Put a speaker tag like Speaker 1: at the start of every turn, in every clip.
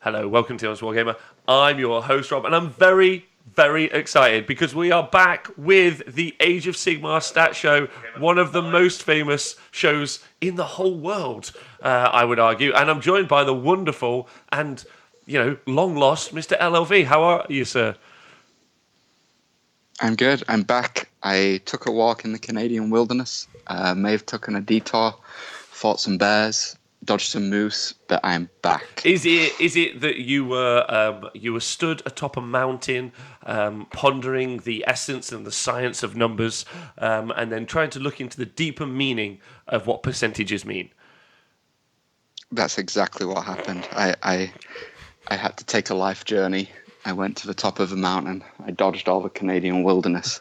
Speaker 1: Hello, welcome to Honest Wargamer. I'm your host, Rob, and I'm very, very excited because we are back with the Age of Sigmar stat show, one of the most famous shows in the whole world, I would argue. And I'm joined by the wonderful and, long lost Mr. LLV. How are you, sir?
Speaker 2: I'm good. I'm back. I took a walk in the Canadian wilderness. May have taken a detour, fought some bears, dodged some moose, but I'm back.
Speaker 1: Is it that you were stood atop a mountain, pondering the essence and the science of numbers, and then trying to look into the deeper meaning of what percentages mean?
Speaker 2: That's exactly what happened. I had to take a life journey. I went to the top of a mountain. I dodged all the Canadian wilderness,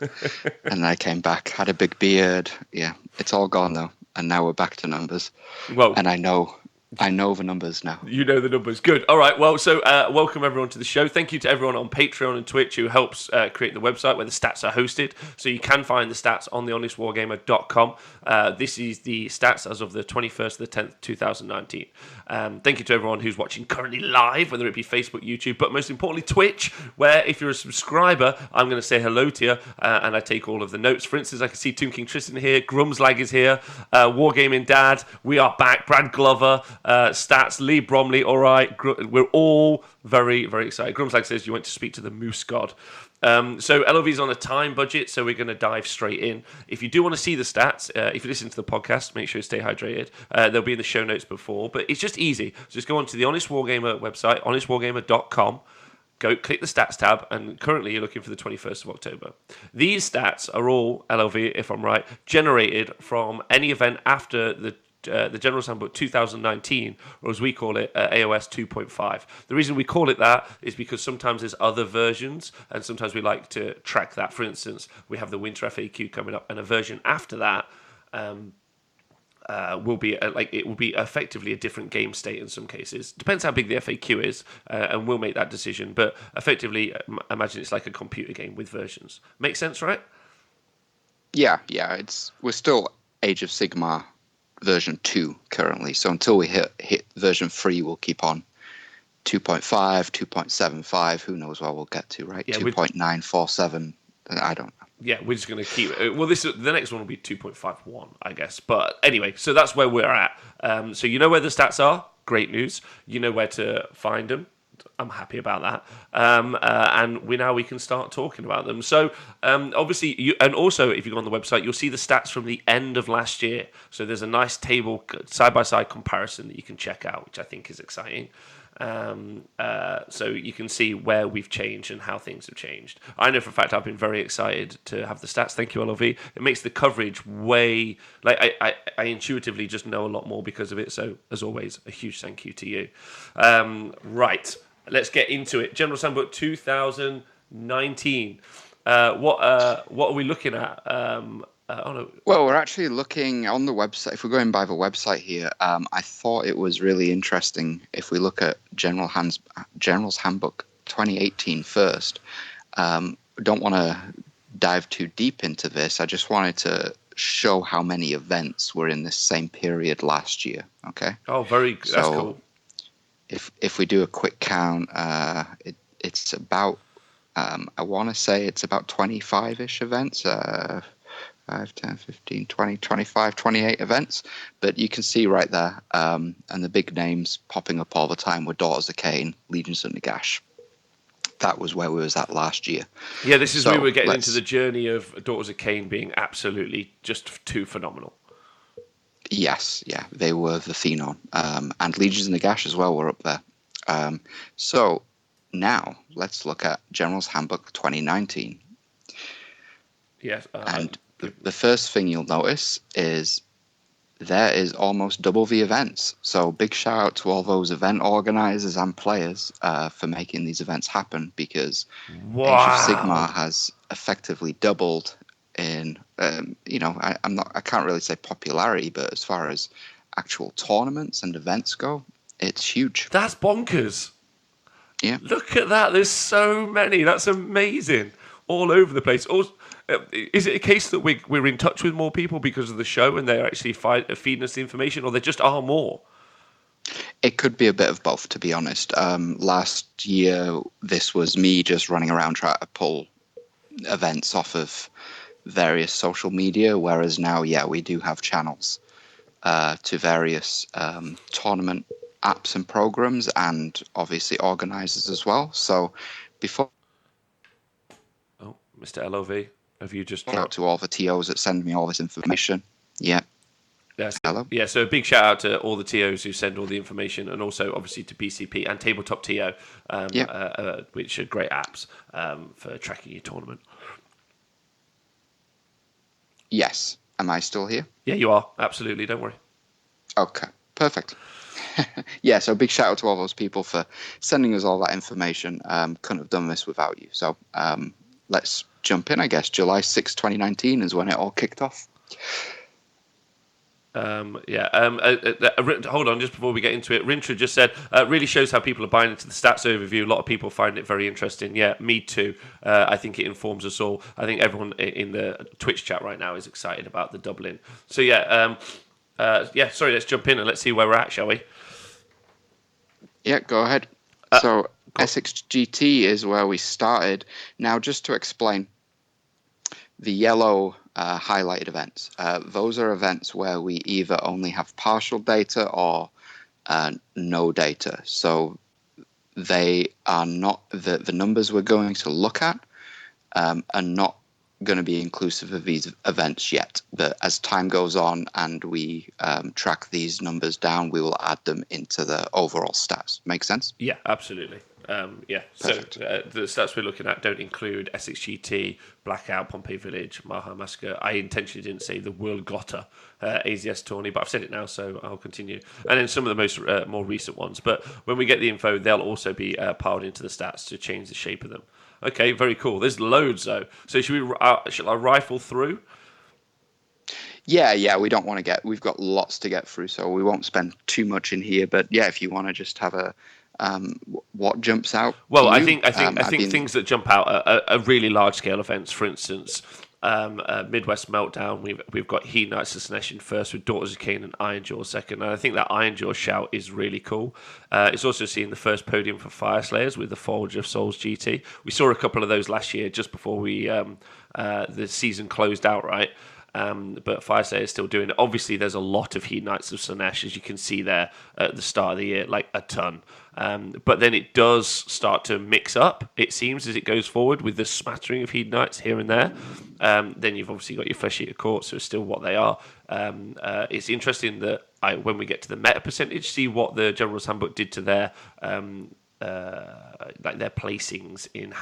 Speaker 2: and I came back. Had a big beard. Yeah, it's all gone though, and now we're back to numbers.
Speaker 1: Well,
Speaker 2: and I know the numbers now.
Speaker 1: You know the numbers. Good. All right. Well, so welcome everyone to the show. Thank you to everyone on Patreon and Twitch who helps create the website where the stats are hosted. So you can find the stats on the honest-wargamer.com. This is the stats as of the 21st of the 10th, 2019. Thank you to everyone who's watching currently live, whether it be Facebook, YouTube, but most importantly Twitch, where if you're a subscriber, I'm going to say hello to you, and I take all of the notes. For instance, I can see Tomb King Tristan here, Grumslag is here, Wargaming Dad, we are back, Brad Glover, Stats, Lee Bromley, all right. We're all very, very excited. Grumslag says you went to speak to the Moose God. So LOV's on a time budget, so we're going to dive straight in. If you do want to see the stats, if you listen to the podcast, make sure you stay hydrated. They'll be in the show notes before, but it's just easy. So just go onto the Honest Wargamer website, honest-wargamer.com. Go click the stats tab, and currently you're looking for the 21st of October. These stats are all, LLV, if I'm right, generated from any event after the General's Handbook 2019, or as we call it, AOS 2.5. The reason we call it that is because sometimes there's other versions, and sometimes we like to track that. For instance, we have the Winter FAQ coming up, and a version after that will be it will be effectively a different game state in some cases. Depends how big the FAQ is, and we'll make that decision. But effectively, imagine it's like a computer game with versions. Makes sense, right?
Speaker 2: Yeah. We're still Age of Sigmar version 2 currently, so until we hit version 3 we'll keep on 2.5, 2.75, who knows what we'll get to, right? 2.947, I don't know.
Speaker 1: Yeah, we're just going to keep it. Well, the next one will be 2.51, I guess. But anyway, so that's where we're at. So you know where the stats are. Great news. You know where to find them. I'm happy about that. And we can start talking about them. So obviously, and also if you go on the website, you'll see the stats from the end of last year. So there's a nice table, side-by-side comparison that you can check out, which I think is exciting. So you can see where we've changed and how things have changed. I know for a fact I've been very excited to have the stats. Thank you, LLV. It makes the coverage way... I intuitively just know a lot more because of it. So, as always, a huge thank you to you. Right. Let's get into it. General Handbook 2019. What are we looking at?
Speaker 2: Well, we're actually looking on the website. If we're going by the website here, I thought it was really interesting if we look at General's Handbook 2018 first. Don't want to dive too deep into this. I just wanted to show how many events were in this same period last year. Okay.
Speaker 1: Oh, that's cool.
Speaker 2: If we do a quick count, it's about I want to say it's about 25-ish events. 5, 10, 15, 20, 25, 28 events. But you can see right there, and the big names popping up all the time were Daughters of Cain, Legions of Nagash. That was where we was at last year.
Speaker 1: Yeah, this is where we were getting into the journey of Daughters of Cain being absolutely just too phenomenal.
Speaker 2: Yes, yeah, they were the phenom. And Legions of Nagash as well were up there. So now let's look at General's Handbook 2019.
Speaker 1: Yes.
Speaker 2: And the first thing you'll notice is there is almost double the events. So big shout out to all those event organizers and players for making these events happen, because Age of Sigmar has effectively doubled in, I can't really say popularity, but as far as actual tournaments and events go, it's huge.
Speaker 1: That's bonkers.
Speaker 2: Yeah.
Speaker 1: Look at that. There's so many. That's amazing. All over the place. Is it a case that we're in touch with more people because of the show and they're actually feeding us the information, or there just are more?
Speaker 2: It could be a bit of both, to be honest. Last year, this was me just running around trying to pull events off of various social media, whereas now, yeah, we do have channels to various tournament apps and programs, and obviously organizers as well. So before
Speaker 1: Oh, Mr. LOV, have you just
Speaker 2: out
Speaker 1: dropped?
Speaker 2: to all the TOs that send me all this information. Yeah. Hello.
Speaker 1: Yeah, so a big shout out to all the TOs who send all the information, and also obviously to BCP and Tabletop TO, which are great apps for tracking your tournament.
Speaker 2: Yes. Am I still here?
Speaker 1: Yeah, you are. Absolutely. Don't worry.
Speaker 2: Okay. Perfect. Yeah, so big shout out to all those people for sending us all that information. Couldn't have done this without you. So let's jump in, I guess. July 6, 2019 is when it all kicked off.
Speaker 1: Hold on, just before we get into it, Rintra just said, really shows how people are buying into the stats overview. A lot of people find it very interesting. Yeah, me too. I think it informs us all. I think everyone in the Twitch chat right now is excited about the Dublin. So let's jump in and let's see where we're at, shall we?
Speaker 2: Yeah, go ahead. So SXGT is where we started. Now, just to explain, the yellow highlighted events, those are events where we either only have partial data or no data. So they are not, the numbers we're going to look at are not going to be inclusive of these events yet. But as time goes on and we track these numbers down, we will add them into the overall stats. Make sense?
Speaker 1: Yeah, absolutely.
Speaker 2: Perfect.
Speaker 1: So the stats we're looking at don't include SXGT, Blackout, Pompeii Village, Maha Massacre. I intentionally didn't say the World Gotta AZS tourney, but I've said it now, so I'll continue. And then some of the most more recent ones. But when we get the info, they'll also be piled into the stats to change the shape of them. Okay, very cool. There's loads though. So should I rifle through?
Speaker 2: Yeah, we don't want to we've got lots to get through, so we won't spend too much in here. But yeah, if you want to just have a what jumps out.
Speaker 1: Well, I think things that jump out are really large scale events. For instance, Midwest Meltdown. We've got Heat Knights Assassination first with Daughters of Cain and Ironjaw second. And I think that Ironjaw shout is really cool. It's also seeing the first podium for Fire Slayers with the Forge of Souls GT. We saw a couple of those last year just before the season closed out, right? But Fire Slayer is still doing it. Obviously, there's a lot of Heat Knights of Slaanesh, as you can see there at the start of the year, like a ton. But then it does start to mix up, it seems, as it goes forward with the smattering of Heat Knights here and there. Then you've obviously got your Flesh Eater Courts, who are still what they are. It's interesting that when we get to the meta percentage, see what the General's Handbook did to their their placings in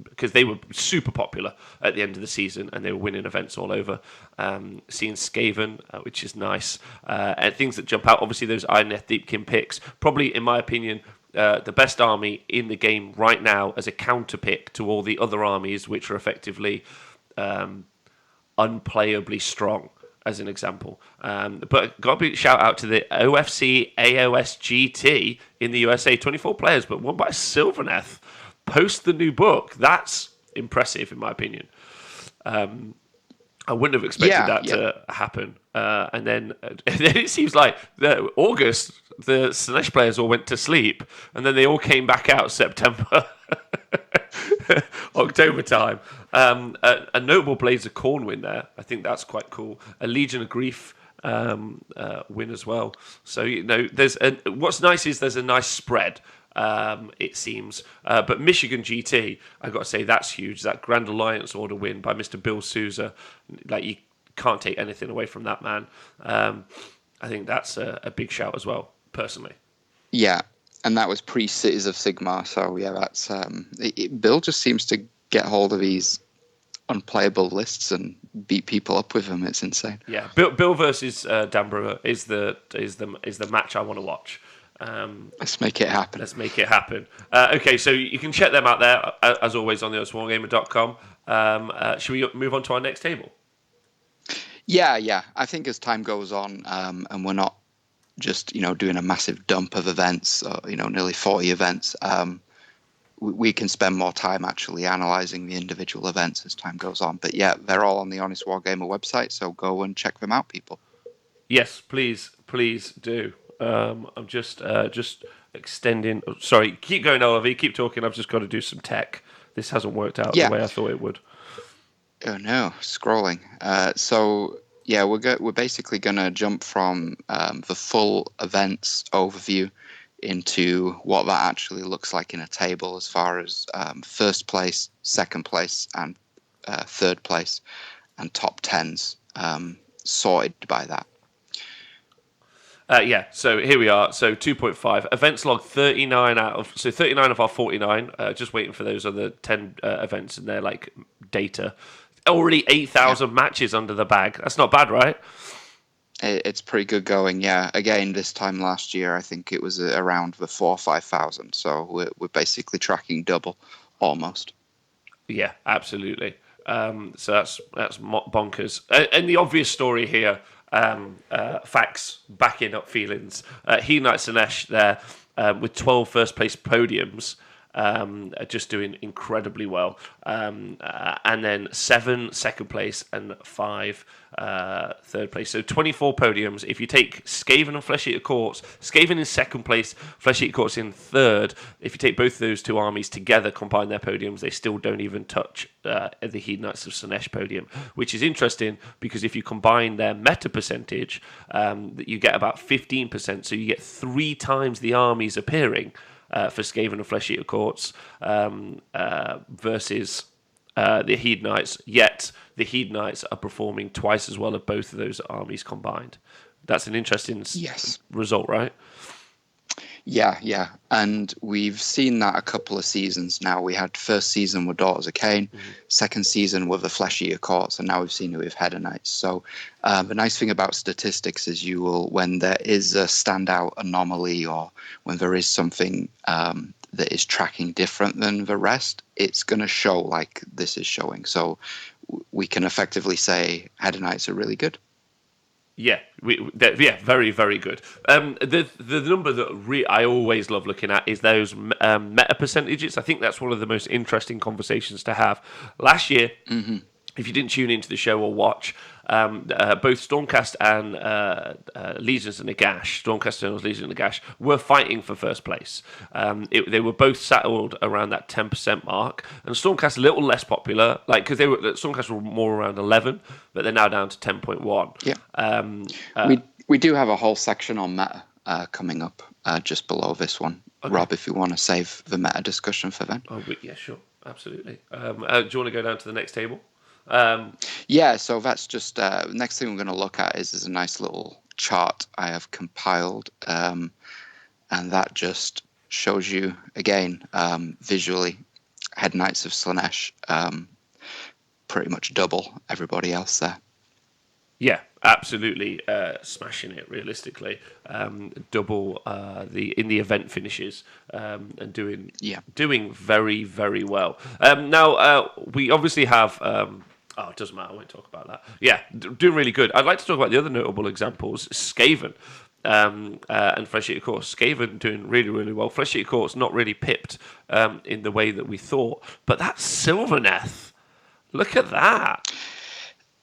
Speaker 1: because they were super popular at the end of the season and they were winning events all over. Seeing Skaven, which is nice, and things that jump out. Obviously, those Ironeth Deepkin picks, probably in my opinion, the best army in the game right now as a counter pick to all the other armies, which are effectively unplayably strong. As an example, but got a big shout out to the OFC AOS GT in the USA. 24 players, but won by Sylvaneth. Post the new book. That's impressive, in my opinion. I wouldn't have expected that to happen. And then it seems like August, the Slaanesh players all went to sleep, and then they all came back out September. October time. A notable Blades of Khorne win there. I think that's quite cool. A Legion of Grief win as well. So what's nice is there's a nice spread. It seems, but Michigan GT, I've got to say that's huge. That Grand Alliance Order win by Mr. Bill Souza, like you can't take anything away from that man. I think that's a big shout as well, personally.
Speaker 2: Yeah. And that was pre-Cities of Sigmar, so yeah, that's Bill just seems to get hold of these unplayable lists and beat people up with them. It's insane.
Speaker 1: Yeah, Bill versus Dan Brewer is the match I want to watch.
Speaker 2: Let's make it happen.
Speaker 1: Okay, so you can check them out there as always on the honest-wargamer.com. Should we move on to our next table?
Speaker 2: Yeah. I think as time goes on, and we're not just doing a massive dump of events, nearly 40 events, we can spend more time actually analyzing the individual events as time goes on. But yeah, they're all on the Honest Wargamer website, so go and check them out, people.
Speaker 1: Yes, please do. I'm just extending. Oh, sorry, keep going, Oliver. Keep talking. I've just got to do some tech. This hasn't worked out the
Speaker 2: Yeah.
Speaker 1: way I thought it would.
Speaker 2: Oh no, scrolling. So yeah, we're basically gonna jump from the full events overview into what that actually looks like in a table, as far as first place, second place, and third place, and top tens sorted by that.
Speaker 1: Yeah, so here we are. So 2.5 events log 39 of our 49. Just waiting for those other 10 events in their like data. Already 8,000 matches under the bag. That's not bad, right?
Speaker 2: It's pretty good going, yeah. Again, this time last year, I think it was around the 4,000 or 5,000. So we're basically tracking double, almost.
Speaker 1: Yeah, absolutely. So that's bonkers. And the obvious story here, facts backing up feelings. He Knights Sanesh there with 12 first place podiums. Just doing incredibly well. And then 7 second place and 5 third place. So 24 podiums. If you take Skaven and Flesh Eater Courts, Skaven in second place, Flesh Eater Courts in third. If you take both those two armies together, combine their podiums, they still don't even touch the Heed Knights of Sanesh podium, which is interesting because if you combine their meta percentage, you get about 15%. So you get 3 times the armies appearing. For Skaven and Flesh Eater Courts versus the Heed Knights, yet the Heed Knights are performing twice as well as both of those armies combined. That's an interesting result, right?
Speaker 2: Yeah. And we've seen that a couple of seasons now. We had first season with Daughters of Cain, second season with the Flesh Eater Courts, and now we've seen it with Header Knights. So the nice thing about statistics is when there is a standout anomaly or when there is something that is tracking different than the rest, it's going to show like this is showing. So we can effectively say Header Knights are really good.
Speaker 1: Yeah, very, very good. The number that I always love looking at is those meta percentages. I think that's one of the most interesting conversations to have. Last year, if you didn't tune into the show or watch, both Stormcast and Legions and Nagash, Stormcast and Legions and Nagash, were fighting for first place. They were both settled around that 10% mark, and Stormcast a little less popular, like because Stormcast were more around 11, but they're now down to 10.1.
Speaker 2: Yeah, we do have a whole section on meta coming up just below this one. Okay. Rob, if you want to save the meta discussion for then.
Speaker 1: Oh, yeah, sure, absolutely. Do you want to go down to the next table?
Speaker 2: Yeah, so that's just next thing we're going to look at is a nice little chart I have compiled, and that just shows you again visually Head Knights of Slanesh pretty much double everybody else there.
Speaker 1: Yeah, absolutely smashing it realistically. Double in the event finishes and doing very, very well. Now we obviously have. It doesn't matter. I won't talk about that. Yeah, doing really good. I'd like to talk about the other notable examples. Skaven and Flesh Eater Courts. Skaven doing really, really well. Flesh Eater Courts not really pipped in the way that we thought. But that Sylvaneth, look at that.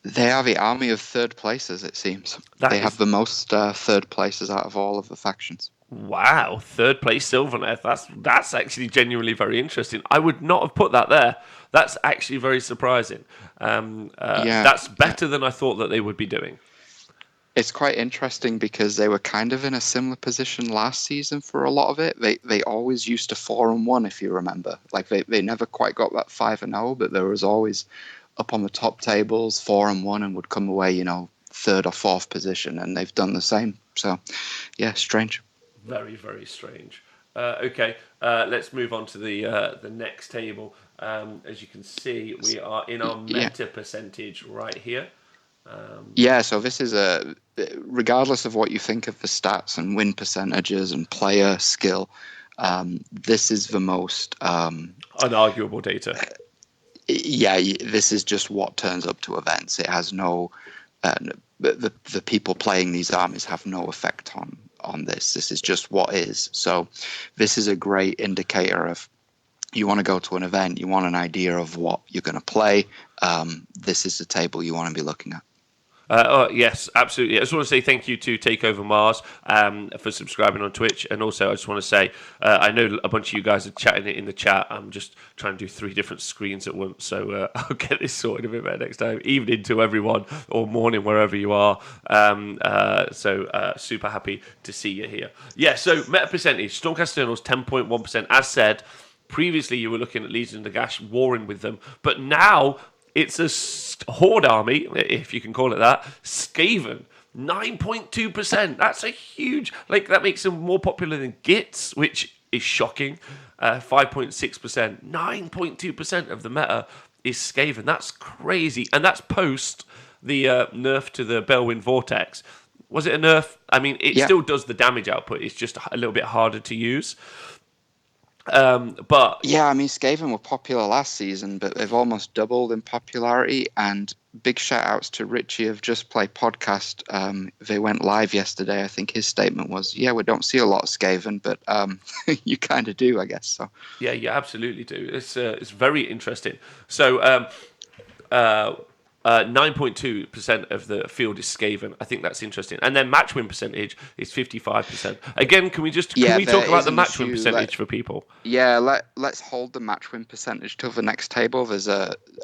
Speaker 2: They are the army of third places, it seems. They have the most third places out of all of the factions.
Speaker 1: Wow, third place Sylvaneth. That's actually genuinely very interesting. I would not have put that there. That's actually very surprising. That's better than I thought that they would be doing.
Speaker 2: It's quite interesting because they were kind of in a similar position last season for a lot of it. They always used to 4-1, if you remember. Like they never quite got that 5-0, but there was always up on the top tables 4-1 and would come away, third or fourth position, and they've done the same. So, yeah, strange.
Speaker 1: Very, very strange. Okay, let's move on to the next table. As you can see, we are in our meta percentage right here.
Speaker 2: So this is regardless of what you think of the stats and win percentages and player skill, this is the most
Speaker 1: unarguable data.
Speaker 2: This is just what turns up to events. It has no the people playing these armies have no effect on this. This is just what is. So this is a great indicator of you want to go to an event, you want an idea of what you're going to play. This is the table you want to be looking at.
Speaker 1: Yes, absolutely. I just want to say thank you to Takeover Mars for subscribing on Twitch, and also I just want to say I know a bunch of you guys are chatting it in the chat. I'm just trying to do 3 different screens at once, so I'll get this sorted a bit better next time. Evening to everyone, or morning wherever you are. Super happy to see you here. Yeah. So meta percentage, Stormcast Eternals 10.1%. As said, previously you were looking at Legion of Nagash warring with them, but now it's a horde army, if you can call it that. Skaven, 9.2%. That's a huge... that makes them more popular than Gits, which is shocking. 5.6%. 9.2% of the meta is Skaven. That's crazy. And that's post the nerf to the Bellwind Vortex. Was it a nerf? I mean, it still does the damage output. It's just a little bit harder to use. But
Speaker 2: yeah, I mean, Skaven were popular last season, but they've almost doubled in popularity. And big shout outs to Richie of Just Play Podcast. They went live yesterday. I think his statement was, "Yeah, we don't see a lot of Skaven, but you kind of do, I guess." So
Speaker 1: yeah, you absolutely do. It's very interesting. So 9.2% of the field is Skaven. I think that's interesting. And then match win percentage is 55%. Again, can we talk about the match win percentage for people?
Speaker 2: Yeah, let's hold the match win percentage till the next table.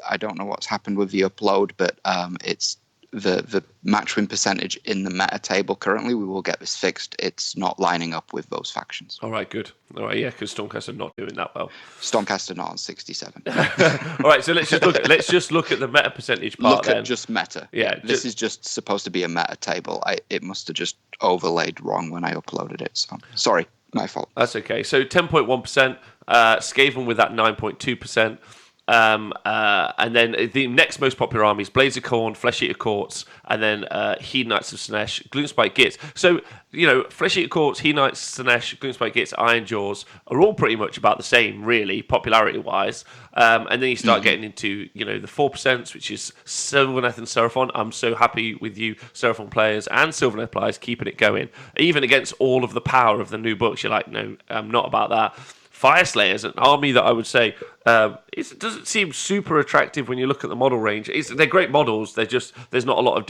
Speaker 2: I don't know what's happened with the upload, but it's the match win percentage in the meta table currently. We will get this fixed. It's not lining up with those factions.
Speaker 1: All right, good. All right, yeah, because Stormcast are not doing that well.
Speaker 2: Stormcast are not on 67.
Speaker 1: All right, so let's just look at the meta percentage part.
Speaker 2: Look at just meta.
Speaker 1: Yeah,
Speaker 2: this is just supposed to be a meta table. It must have just overlaid wrong when I uploaded it. So sorry, my fault.
Speaker 1: That's okay. So 10.1%. Skaven with that 9.2%. And then the next most popular armies: Blades of Khorne, Flesh Eater Courts, and then Heed Knights of Slaanesh, Gloomspite Gits. So, Flesh Eater Courts, Heed Knights of Slaanesh, Gloomspite Gits, Iron Jaws are all pretty much about the same, really, popularity-wise. And then you start getting into, the 4%, which is Sylvaneth and Seraphon. I'm so happy with you, Seraphon players and Sylvaneth players, keeping it going. Even against all of the power of the new books, you're like, no, I'm not about that. Fire is an army that I would say it doesn't seem super attractive when you look at the model range. They're great models. They're just there's not a lot of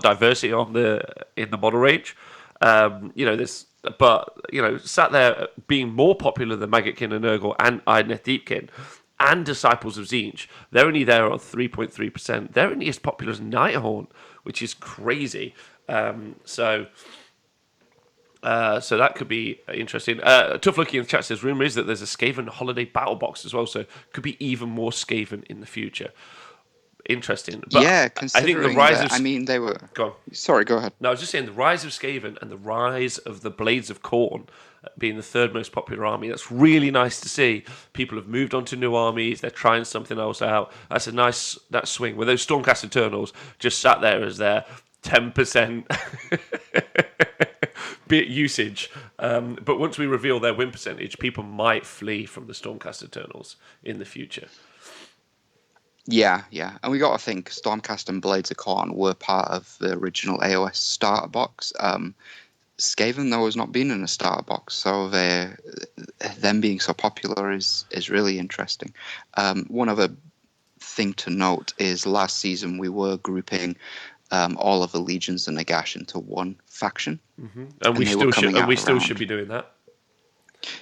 Speaker 1: diversity in the model range. Sat there being more popular than Maggotkin and Nurgle and Idoneth Deepkin and Disciples of Tzeentch. They're only there on 3.3%. They're only as popular as Nighthorn, which is crazy. So that could be interesting. Tough Looking in the chat says, rumour is that there's a Skaven holiday battle box as well, so could be even more Skaven in the future. Interesting. But
Speaker 2: yeah,
Speaker 1: I think the rise of...
Speaker 2: they were...
Speaker 1: Go on.
Speaker 2: Sorry, go ahead.
Speaker 1: No, I was just saying the rise of Skaven and the rise of the Blades of Khorne being the third most popular army. That's really nice to see. People have moved on to new armies. They're trying something else out. That's a nice swing. Where those Stormcast Eternals just sat there as their 10% bit usage. But once we reveal their win percentage, people might flee from the Stormcast Eternals in the future.
Speaker 2: Yeah. And we got to think Stormcast and Blades of Khorne were part of the original AOS starter box. Skaven, though, has not been in a starter box, so them being so popular is really interesting. One other thing to note is last season we were grouping all of the legions and Nagash into one faction.
Speaker 1: Mm-hmm. And we still should be doing that.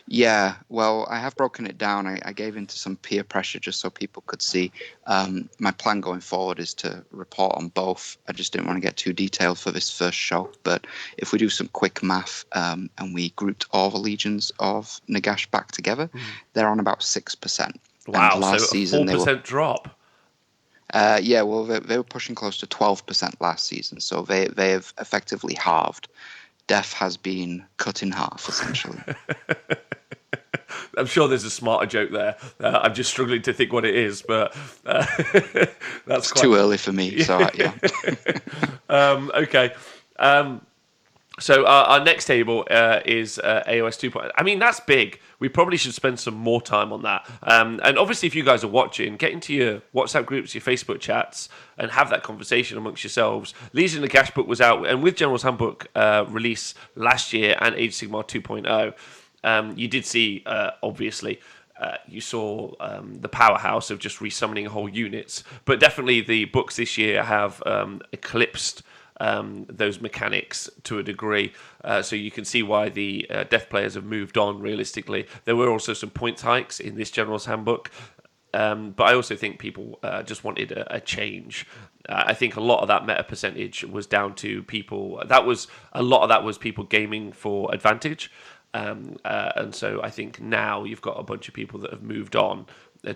Speaker 2: Yeah, well, I have broken it down. I gave into some peer pressure just so people could see. My plan going forward is to report on both. I just didn't want to get too detailed for this first show. But if we do some quick math and we grouped all the legions of Nagash back together, they're on about 6%.
Speaker 1: Wow,
Speaker 2: and last
Speaker 1: so a
Speaker 2: season
Speaker 1: 4% drop.
Speaker 2: Yeah, well, they were pushing close to 12% last season, so they have effectively halved. Death has been cut in half, essentially.
Speaker 1: I'm sure there's a smarter joke there. I'm just struggling to think what it is, but that's
Speaker 2: too early for me. So yeah.
Speaker 1: Okay. So our next table is AOS 2.0. I mean, that's big. We probably should spend some more time on that. And obviously, if you guys are watching, get into your WhatsApp groups, your Facebook chats, and have that conversation amongst yourselves. Legion of Nagash book was out, and with General's Handbook release last year and Age of Sigmar 2.0, you did see, obviously, you saw the powerhouse of just resummoning whole units. But definitely the books this year have eclipsed those mechanics to a degree. So you can see why the death players have moved on realistically. There were also some points hikes in this General's Handbook. But I also think people just wanted a change. I think a lot of that meta percentage was down to people. A lot of that was people gaming for advantage. And so I think now you've got a bunch of people that have moved on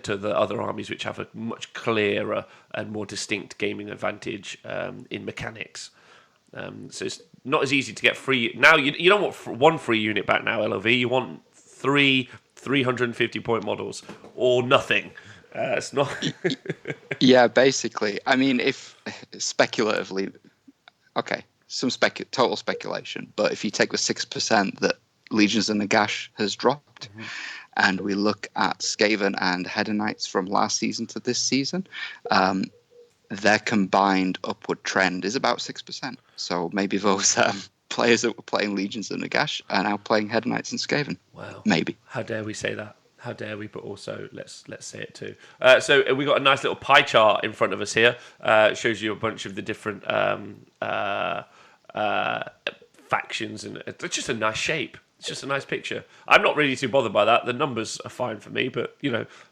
Speaker 1: to the other armies which have a much clearer and more distinct gaming advantage in mechanics. So it's not as easy to get free. Now you don't want one free unit back now, LOV. You want 350 point models or nothing. It's not.
Speaker 2: Yeah, basically. I mean, if speculatively, okay, total speculation, but if you take the 6% that Legions of Nagash has dropped, and we look at Skaven and Hedonites from last season to this season, their combined upward trend is about 6%. So maybe those players that were playing Legions of Nagash are now playing Hedonites and Skaven.
Speaker 1: Wow.
Speaker 2: Maybe.
Speaker 1: How dare we say that? How dare we? But also, let's say it too. So we got a nice little pie chart in front of us here. It shows you a bunch of the different factions, and it's just a nice shape. It's just a nice picture. I'm not really too bothered by that. The numbers are fine for me, but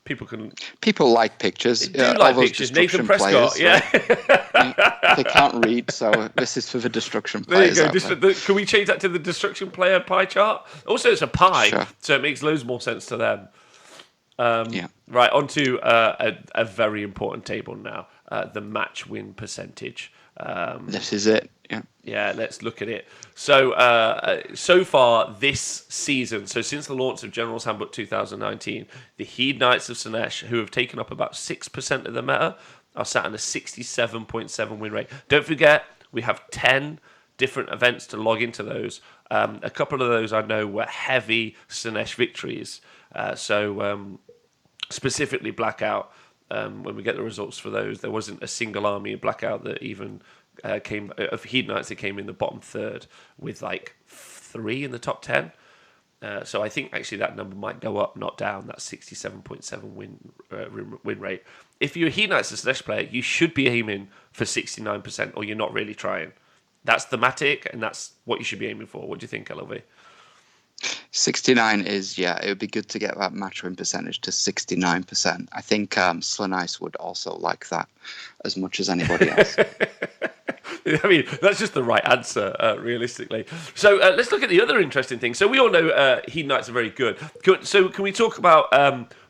Speaker 2: people like pictures.
Speaker 1: They do like pictures. Nathan Prescott,
Speaker 2: players, they can't read, so this is for the destruction players.
Speaker 1: There you go. Can we change that to the destruction player pie chart? Also, it's a pie,
Speaker 2: sure.
Speaker 1: So it makes loads more sense to them.
Speaker 2: Yeah.
Speaker 1: Right, on to a very important table now, the match win percentage.
Speaker 2: This is it.
Speaker 1: Yeah, let's look at it. So, so far this season, so since the launch of General's Handbook 2019, the Hedonites of Slaanesh, who have taken up about 6% of the meta, are sat on a 67.7 win rate. Don't forget, we have 10 different events to log into those. A couple of those I know were heavy Slaanesh victories. Specifically Blackout, when we get the results for those, there wasn't a single army in Blackout that even came of Hedonites that came in the bottom third with like 3 in the top 10. So I think actually that number might go up, not down. That 67.7 win rate. If you're a Hedonites and Slaanesh player, you should be aiming for 69%, or you're not really trying. That's thematic, and that's what you should be aiming for. What do you think, LOV?
Speaker 2: 69 is, it would be good to get that match win percentage to 69%. I think Slaanesh would also like that as much as anybody else.
Speaker 1: I mean, that's just the right answer, realistically. So let's look at the other interesting thing. So we all know Hedonites are very good. So can we talk about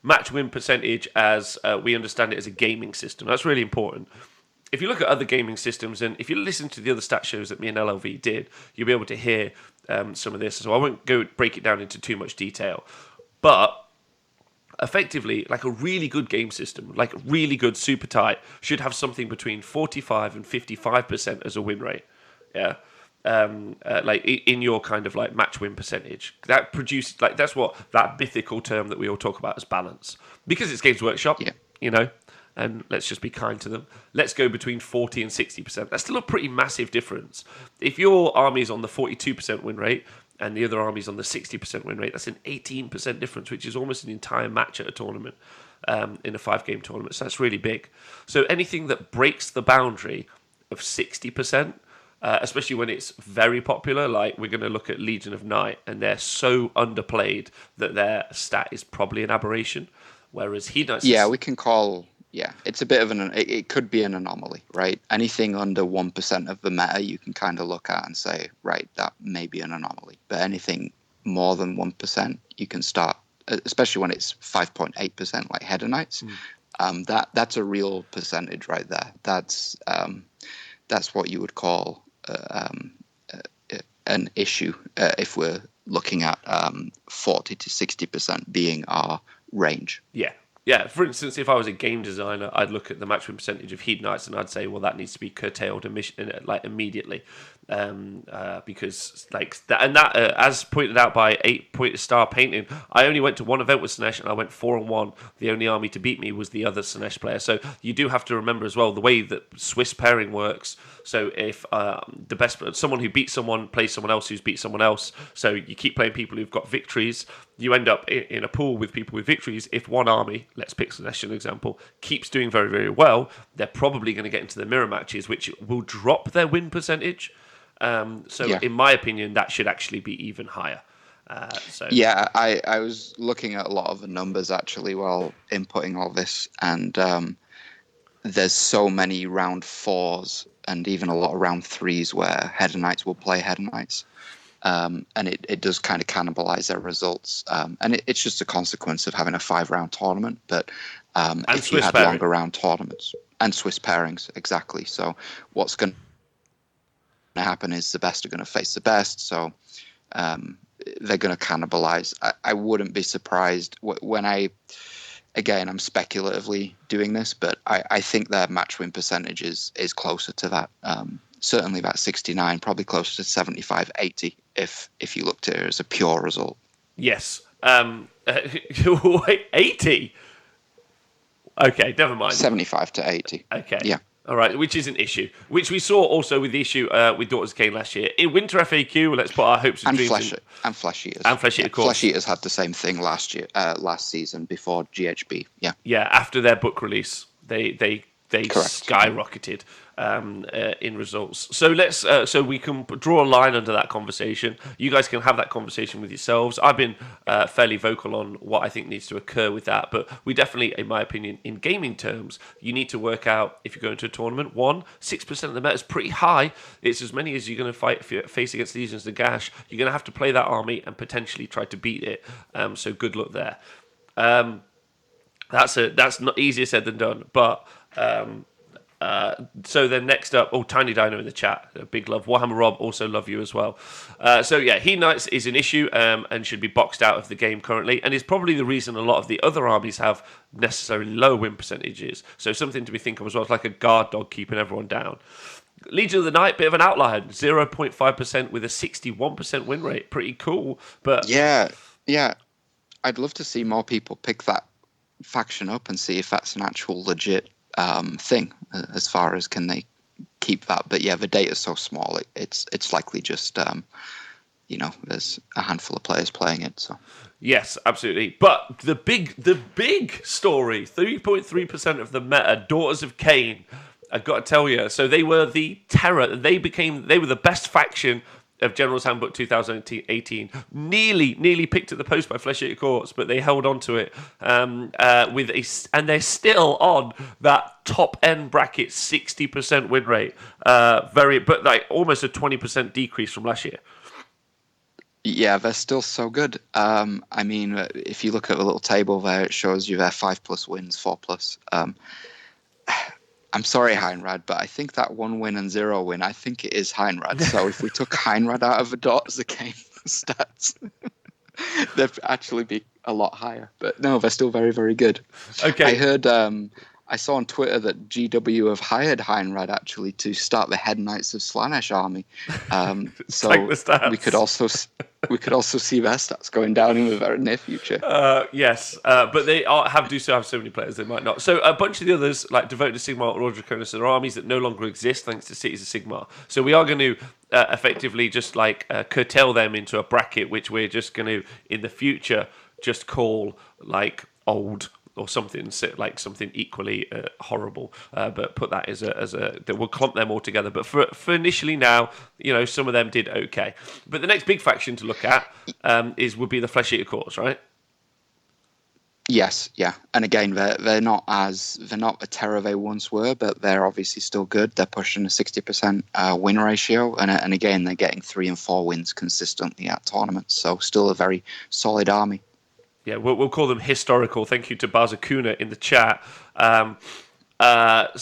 Speaker 1: match win percentage as we understand it as a gaming system? That's really important. If you look at other gaming systems, and if you listen to the other stat shows that me and LLV did, you'll be able to hear some of this. So I won't go break it down into too much detail. But effectively, like a really good game system, like really good super tight, should have something between 45 and 55% as a win rate. Yeah. Like in your kind of like match win percentage. That produces, like, that's what that mythical term that we all talk about as balance. Because it's Games Workshop, and let's just be kind to them. Let's go between 40 and 60%. That's still a pretty massive difference. If your army is on the 42% win rate and the other army's on the 60% win rate, that's an 18% difference, which is almost an entire match at a tournament, in a 5-game tournament. So that's really big. So anything that breaks the boundary of 60%, especially when it's very popular, like we're going to look at Legion of Night, and they're so underplayed that their stat is probably an aberration. Whereas Hedonites...
Speaker 2: Yeah, we can call... Yeah, it's a bit of it could be an anomaly, right? Anything under 1% of the meta, you can kind of look at and say, right, that may be an anomaly. But anything more than 1%, you can start, especially when it's 5.8% like Hedonites. That's a real percentage right there. That's what you would call an issue if we're looking at 40 to 60% being our range.
Speaker 1: Yeah. Yeah, for instance, if I was a game designer, I'd look at the match win percentage of Hedonites and I'd say, well, that needs to be curtailed immediately. because like that, and that as pointed out by 8 Star Painting, I only went to one event with Sinesh and I went 4-1. The only army to beat me was the other Sinesh player. So you do have to remember as well the way that Swiss pairing works. So if the best someone who beats someone plays someone else who's beat someone else, so you keep playing people who've got victories, you end up in a pool with people with victories. If one army, let's pick Sinesh as an example, keeps doing very, very well, they're probably going to get into the mirror matches, which will drop their win percentage. In my opinion, that should actually be even higher.
Speaker 2: I was looking at a lot of the numbers actually while inputting all this, and there's so many round 4s and even a lot of round 3s where Header Knights will play Header Knights. And it does kind of cannibalize their results. And it's just a consequence of having a 5-round tournament. But if Swiss you had longer round tournaments and Swiss pairings, exactly. So what's going to happen is the best are going to face the best. So they're going to cannibalize. I wouldn't be surprised when I'm speculatively doing this, but I think their match win percentage is closer to that. Certainly about 69, probably closer to 75, 80 if you looked at it as a pure result.
Speaker 1: Yes. 80? Okay, never mind.
Speaker 2: 75 to 80.
Speaker 1: Okay.
Speaker 2: Yeah.
Speaker 1: All right, which is an issue, which we saw also with the issue with Daughters of Cain last year. In Winter FAQ, let's put our hopes and dreams
Speaker 2: and Flesh Eaters.
Speaker 1: And Flesh Eater, of course.
Speaker 2: Flesh Eaters had the same thing last season before GHB. Yeah.
Speaker 1: Yeah, after their book release, they
Speaker 2: Correct.
Speaker 1: skyrocketed in results. So let's so we can draw a line under that conversation. You guys can have that conversation with yourselves. I've been fairly vocal on what I think needs to occur with that, but we definitely, in my opinion, in gaming terms, you need to work out if you're going to a tournament. 6% of the meta is pretty high. It's as many as you're going to face against Legions of Gash. You're going to have to play that army and potentially try to beat it. So good luck there. That's not easier said than done, but. So then next up, Tiny Dino in the chat, big love. Warhammer Rob, also love you as well. He Knights is an issue and should be boxed out of the game currently, and is probably the reason a lot of the other armies have necessarily low win percentages. So something to be thinking of as well. It's like a guard dog keeping everyone down. Legion of the Night, bit of an outlier, 0.5% with a 61% win rate. Pretty cool, but
Speaker 2: yeah, I'd love to see more people pick that faction up and see if that's an actual legit thing as far as can they keep that. But yeah, the data's so small, it's likely just there's a handful of players playing it. So
Speaker 1: yes, absolutely. But the big story, 3.3% of the meta, Daughters of Cain, I've got to tell you. So they were the terror. They were the best faction of General's Handbook 2018, nearly picked at the post by Flesh Eater Courts, but they held on to it and they're still on that top end bracket 60% win rate, but like almost a 20% decrease from last year.
Speaker 2: Yeah, they're still so good. I mean, if you look at the little table there, it shows you their 5+ wins, 4+. I'm sorry, Heinrad, but I think that 1 win and 0 win, I think it is Heinrad. So if we took Heinrad out of the Daughters of Cain stats, they'd actually be a lot higher. But no, they're still very, very good.
Speaker 1: Okay.
Speaker 2: I heard, I saw on Twitter that GW have hired Heinrad actually to start the Head Knights of Slanesh army. So
Speaker 1: like the stats.
Speaker 2: we could also see their stats going down in the very near future.
Speaker 1: Yes, but they do still have so many players they might not. So a bunch of the others, like Devoted to Sigmar or Draconis, are armies that no longer exist thanks to Cities of Sigmar. So we are going to effectively just curtail them into a bracket, which we're just going to in the future just call like old. Or something equally horrible, but put that as a that we'll clump them all together. But for initially now, some of them did okay. But the next big faction to look at would be the Flesh Eater Courts, right?
Speaker 2: Yes, yeah, and again, they're not a terror they once were, but they're obviously still good. They're pushing a 60% win ratio, and again, they're getting 3 and 4 wins consistently at tournaments. So still a very solid army.
Speaker 1: Yeah, we'll call them historical. Thank you to Bazakuna in the chat. 6.2%,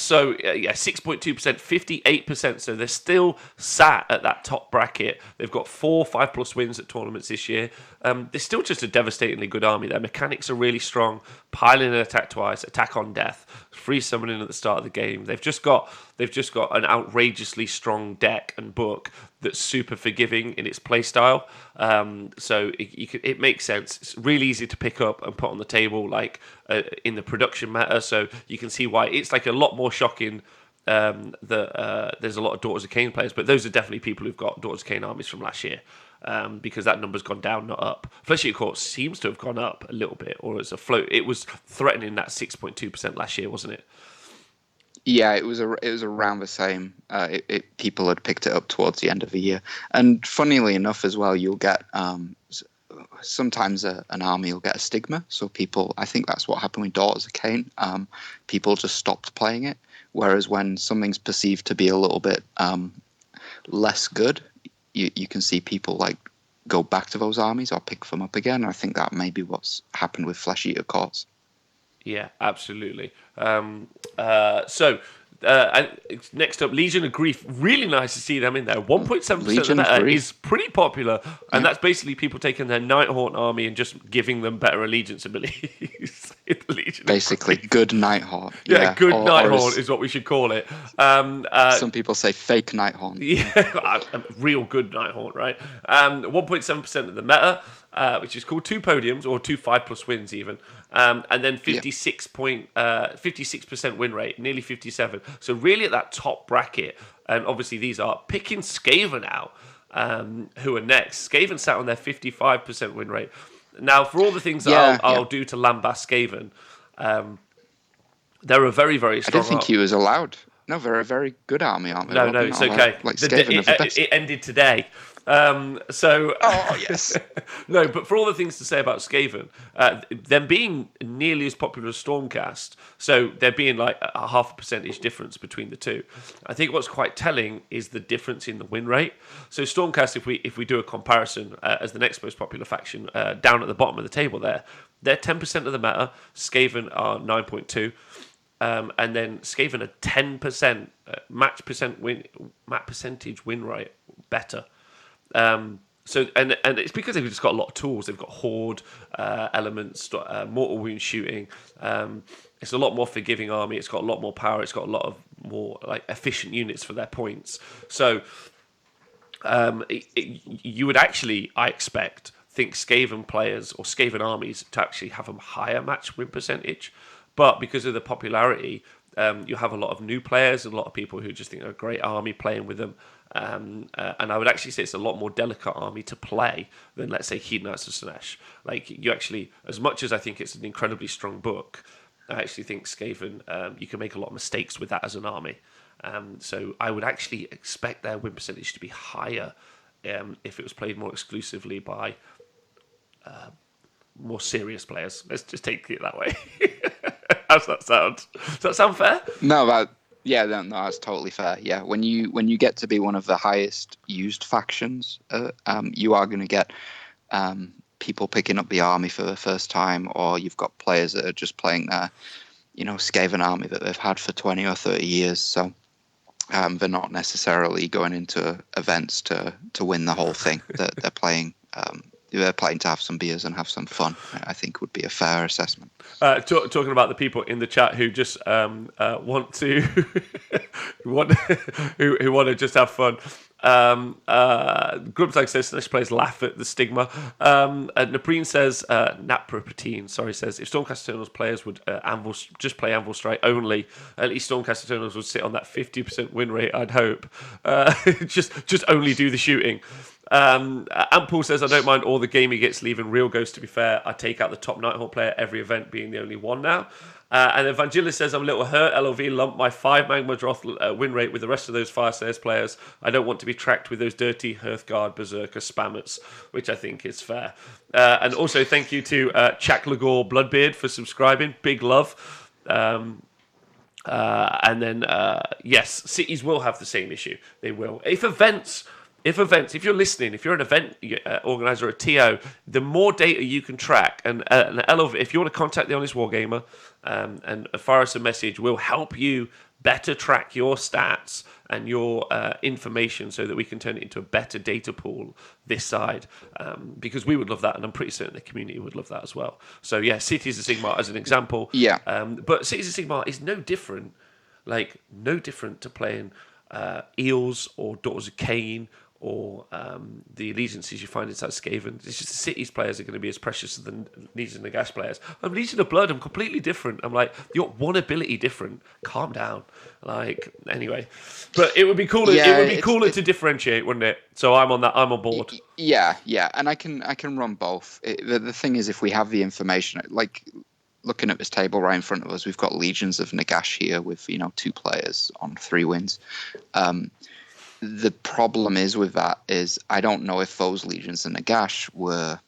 Speaker 1: 58%. So they're still sat at that top bracket. They've got 4 5+ wins at tournaments this year. They're still just a devastatingly good army. Their mechanics are really strong. Piling and attack twice, attack on death, free summoning at the start of the game. They've just got an outrageously strong deck and book that's super forgiving in its play style. So it makes sense. It's really easy to pick up and put on the table, like in the production meta. So you can see why it's like a lot more shocking that there's a lot of Daughters of Cain players, but those are definitely people who've got Daughters of Cain armies from last year. Because that number's gone down, not up. Flesh-Eater Court seems to have gone up a little bit, or as a float. It was threatening that 6.2% last year, wasn't it?
Speaker 2: Yeah, it was around the same. People had picked it up towards the end of the year, and funnily enough, as well, you'll get sometimes an army will get a stigma. So people, I think that's what happened with Daughters of Cain. People just stopped playing it. Whereas when something's perceived to be a little bit less good, you can see people like go back to those armies or pick them up again. I think that may be what's happened with Flesh-Eater Courts.
Speaker 1: Yeah, absolutely. And next up, Legion of Grief. Really nice to see them in there. 1.7% of the meta is pretty popular, and that's basically people taking their Nighthaunt army and just giving them better allegiance abilities.
Speaker 2: Basically, good Nighthaunt.
Speaker 1: Yeah, good Nighthaunt is what we should call it.
Speaker 2: Some people say fake Nighthaunt.
Speaker 1: Yeah, real good Nighthaunt, right? 1.7% of the meta, which is called 2 podiums or 2 5+ wins even. And then 56% win rate, nearly 57. So really at that top bracket, and obviously these are picking Skaven out, who are next. Skaven sat on their 55% win rate. Now, for all the things I'll do to lambast Skaven, they're a very, very strong.
Speaker 2: I don't think he was allowed. No, they're a very good army, aren't they?
Speaker 1: No, it's okay.
Speaker 2: Like Skaven are the best.
Speaker 1: It ended today.
Speaker 2: Oh, yes.
Speaker 1: No, but for all the things to say about Skaven, them being nearly as popular as Stormcast, so there being like a 0.5% difference between the two. I think what's quite telling is the difference in the win rate. So Stormcast, if we do a comparison as the next most popular faction, down at the bottom of the table they're 10% of the meta. Skaven are 9.2. And then Skaven are 10% match percentage win rate better. So it's because they've just got a lot of tools. They've got horde elements, mortal wound shooting. It's a lot more forgiving army. It's got a lot more power. It's got a lot of more like efficient units for their points. So you would actually, I expect, think Skaven players or Skaven armies to actually have a higher match win percentage. But because of the popularity, you have a lot of new players and a lot of people who just think they're a great army playing with them. And I would actually say it's a lot more delicate army to play than, let's say, Hedonites of Slaanesh. Like, you actually, as much as I think it's an incredibly strong book, I actually think Skaven, you can make a lot of mistakes with that as an army. So I would actually expect their win percentage to be higher if it was played more exclusively by more serious players. Let's just take it that way. How's that sound? Does that sound fair?
Speaker 2: No, that's totally fair. Yeah, when you get to be one of the highest used factions, you are going to get people picking up the army for the first time, or you've got players that are just playing their, Skaven army that they've had for 20 or 30 years. So they're not necessarily going into events to win the whole thing. They're playing. They're playing to have some beers and have some fun. I think would be a fair assessment.
Speaker 1: Talking about the people in the chat who just want to want to just have fun. Grubtag says Slaanesh players laugh at the stigma. Napreen says Naprapatine says if Stormcast Eternals players would just play Anvil Strike only, at least Stormcast Eternals would sit on that 50% win rate. I'd hope. Just only do the shooting. Paul says, I don't mind all the gaming gets leaving real ghosts. To be fair, I take out the top Nighthaunt player every event being the only one now. And Evangelist says, I'm a little hurt. LOV lumped my 5 Magma Droth win rate with the rest of those Fireslayers players. I don't want to be tracked with those dirty Hearthguard Berserker spammers, which I think is fair. And also thank you to Chak Lagor Bloodbeard for subscribing. Big love. And then, yes, cities will have the same issue. They will. If you're listening, if you're an event organizer or a TO, the more data you can track, and if you want to contact the Honest Wargamer and fire us a message, we'll help you better track your stats and your information so that we can turn it into a better data pool this side, because we would love that, and I'm pretty certain the community would love that as well. So yeah, Cities of Sigmar as an example.
Speaker 2: Yeah.
Speaker 1: But Cities of Sigmar is no different to playing Eels or Daughters of Cain or the allegiances you find inside Skaven. It's just the city's players are going to be as precious as the Legion of Nagash players. I'm Legion of Blood. I'm completely different. I'm like, you're one ability different. Calm down. Like, anyway, but it would be cooler.
Speaker 2: Yeah,
Speaker 1: it would be cooler to differentiate, wouldn't it? So I'm on that. I'm on board.
Speaker 2: Yeah, and I can run both. The thing is, if we have the information, like looking at this table right in front of us, we've got Legions of Nagash here with 2 players on 3 wins. The problem is with that is I don't know if those Legions of Nagash were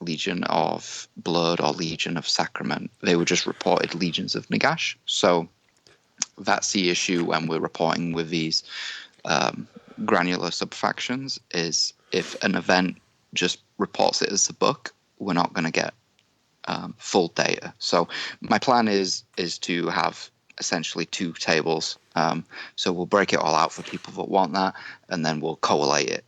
Speaker 2: Legion of Blood or Legion of Sacrament. They were just reported Legions of Nagash. So that's the issue when we're reporting with these granular subfactions, is if an event just reports it as a book, we're not going to get full data. So my plan is to have essentially 2 tables. So we'll break it all out for people that want that, and then we'll collate it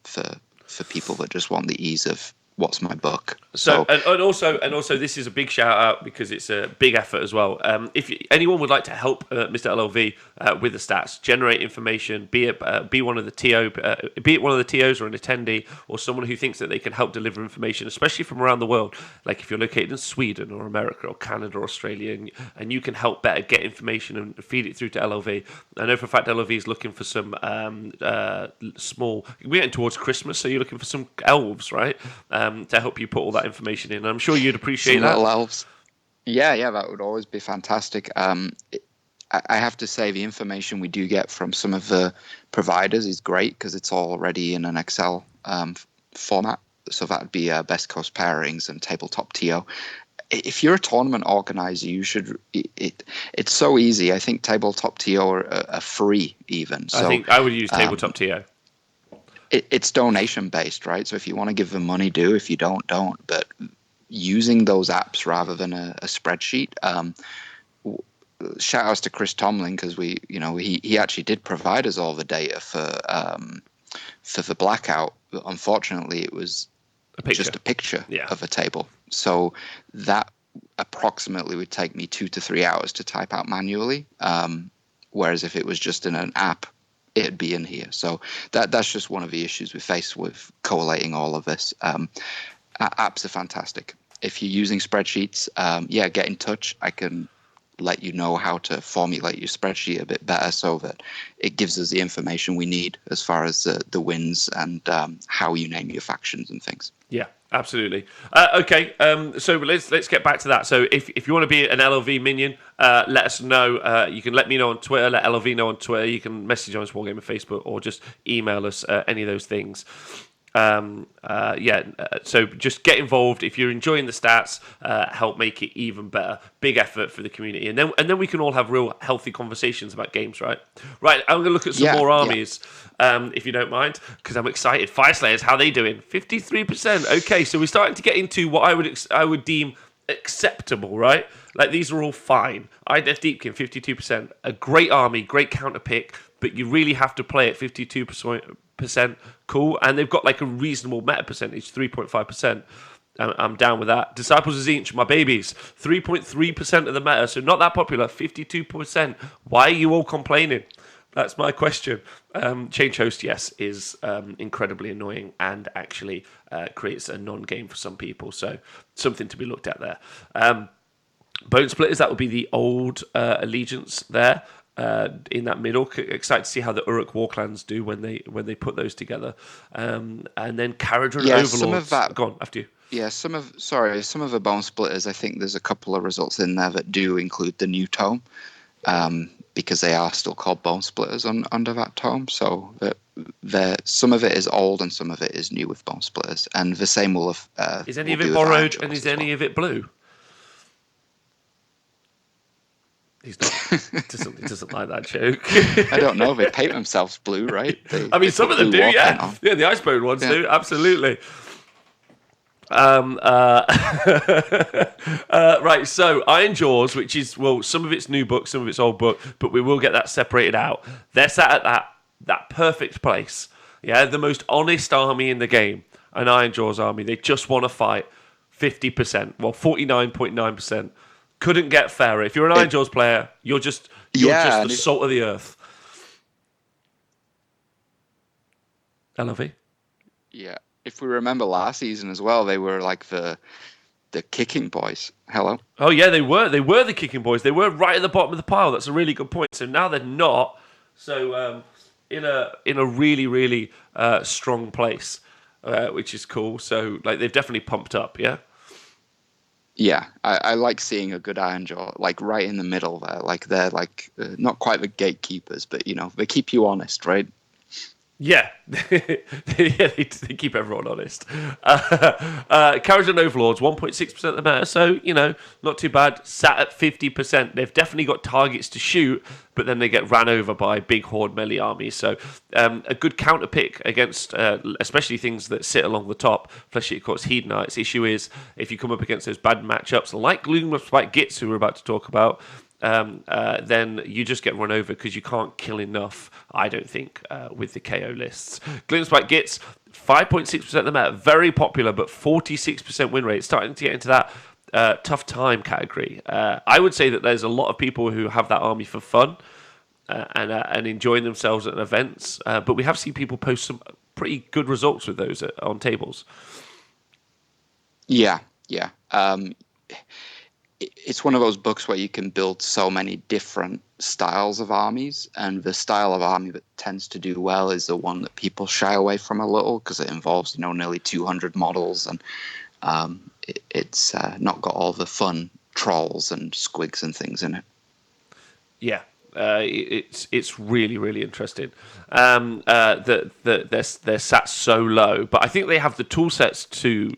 Speaker 2: for people that just want the ease of what's my book.
Speaker 1: So and also this is a big shout out because it's a big effort as well. If anyone would like to help Mr. LLV with the stats, generate information, be it one of the TOs or an attendee or someone who thinks that they can help deliver information, especially from around the world. Like if you're located in Sweden or America or Canada or Australia, and you can help better get information and feed it through to LLV. I know for a fact LLV is looking for some small. We're getting towards Christmas, so you're looking for some elves, right? To help you put all that information in. I'm sure you'd appreciate
Speaker 2: some
Speaker 1: that.
Speaker 2: Little elves. Yeah, that would always be fantastic. I have to say the information we do get from some of the providers is great because it's already in an Excel format. So that would be best coast pairings and tabletop TO. If you're a tournament organizer, you should. It's so easy. I think tabletop TO are free even. So
Speaker 1: I think I would use tabletop TO.
Speaker 2: It's donation based, right? So if you want to give them money, do. If you don't. But using those apps rather than a spreadsheet. Shout outs to Chris Tomlin because he actually did provide us all the data for the blackout. But unfortunately, it was just a picture of a table. So that approximately would take me 2 to 3 hours to type out manually. Whereas if it was just in an app, it'd be in here. So that's just one of the issues we face with collating all of this. Apps are fantastic. If you're using spreadsheets, get in touch. I can let you know how to formulate your spreadsheet a bit better so that it gives us the information we need as far as the wins and how you name your factions and things.
Speaker 1: Yeah, absolutely. Okay, so let's get back to that. So if you want to be an LLV minion, let us know. You can let me know on Twitter, let LLV know on Twitter. You can message on Wargamer Facebook or just email us any of those things. So just get involved. If you're enjoying the stats, help make it even better. Big effort for the community, and then we can all have real healthy conversations about games, right? Right, I'm going to look at some more armies, if you don't mind, because I'm excited. Fire Slayers, how they doing? 53%. Okay, so we're starting to get into what I would deem acceptable, right? Like these are all fine. IDF Deepkin, 52%. A great army, great counter pick, but you really have to play at 52%. Cool, and they've got like a reasonable meta percentage, 3.5%. I'm down with that. Disciples of Zinch, my babies, 3.3% of the meta, so not that popular, 52%. Why are you all complaining? That's my question. Change host, yes, is incredibly annoying and actually creates a non-game for some people, so something to be looked at there. Bone Splitters, that would be the old allegiance there. In that middle, excited to see how the Uruk Warclans do when they put those together, and then Caradron Overlords.
Speaker 2: Some of that.
Speaker 1: Go on, after you.
Speaker 2: Yeah, some of the Bone Splitters. I think there's a couple of results in there that do include the new tome, because they are still called Bone Splitters under that tome. So some of it is old and some of it is new with Bone Splitters, and the same will have.
Speaker 1: Is any of it borrowed and is any of it blue? He's not. He doesn't like that joke.
Speaker 2: I don't know. They paint themselves blue, right?
Speaker 1: Some of them do, yeah. Yeah, the Icebone ones do, absolutely. Right, so Iron Jaws, which is, some of it's new book, some of it's old book, but we will get that separated out. They're sat at that perfect place. Yeah, the most honest army in the game, an Iron Jaws army. They just want to fight 50%, 49.9%. Couldn't get fairer. If you're an Iron Jaws player, you're just the salt of the earth. LV.
Speaker 2: Yeah. If we remember last season as well, they were like the kicking boys. Hello.
Speaker 1: Oh yeah, they were. They were the kicking boys. They were right at the bottom of the pile. That's a really good point. So now they're not. So in a really really strong place, which is cool. So like they've definitely pumped up. Yeah.
Speaker 2: Yeah, I like seeing a good Iron Jaw, like right in the middle there. Like they're like not quite the gatekeepers, but they keep you honest, right?
Speaker 1: Yeah, they keep everyone honest. Carriage and Overlords, 1.6% of the meta, so, not too bad. Sat at 50%. They've definitely got targets to shoot, but then they get ran over by big horde melee armies. So a good counter pick against, especially things that sit along the top, Fleshy, of course, Hedonites. Issue is, if you come up against those bad matchups, like Gloomspite Gitz, who we're about to talk about, then you just get run over because you can't kill enough, I don't think, with the KO lists. Gloomspite Gitz, 5.6% of the meta, very popular, but 46% win rate, starting to get into that tough time category. I would say that there's a lot of people who have that army for fun and enjoying themselves at events, but we have seen people post some pretty good results with those on tables.
Speaker 2: Yeah. It's one of those books where you can build so many different styles of armies, and the style of army that tends to do well is the one that people shy away from a little because it involves nearly 200 models, and it's not got all the fun trolls and squigs and things in it.
Speaker 1: Yeah. It's really really interesting. They're sat so low, but I think they have the tool sets to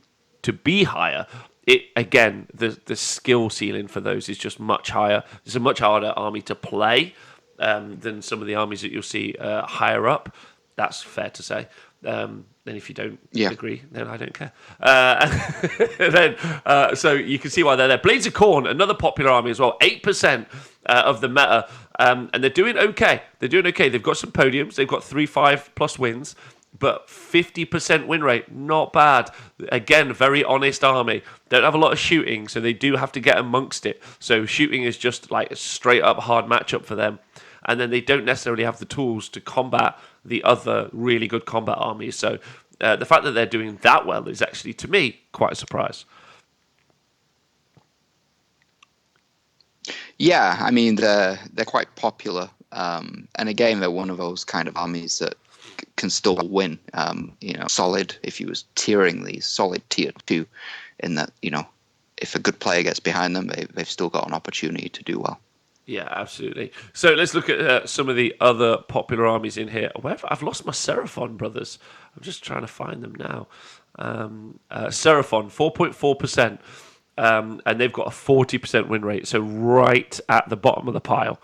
Speaker 1: be higher. It again, the skill ceiling for those is just much higher. It's a much harder army to play than some of the armies that you'll see higher up. That's fair to say. Then if you don't agree, then I don't care. So you can see why they're there. Blades of Khorne, another popular army as well. 8% of the meta, and they're doing okay. They've got some podiums. They've got 3-5+ wins. But 50% win rate, not bad. Again, very honest army. Don't have a lot of shooting, so they do have to get amongst it. So shooting is just like a straight up hard matchup for them. And then they don't necessarily have the tools to combat the other really good combat armies. So the fact that they're doing that well is actually, to me, quite a surprise.
Speaker 2: Yeah, I mean, they're quite popular. And again, they're one of those kind of armies that can still win, solid. If you was tiering these, solid tier 2, in that if a good player gets behind them, they've still got an opportunity to do well.
Speaker 1: Yeah, absolutely. So let's look at some of the other popular armies in here. I've lost my Seraphon brothers. I'm just trying to find them now. Seraphon, 4.4%, and they've got a 40% win rate, so right at the bottom of the pile.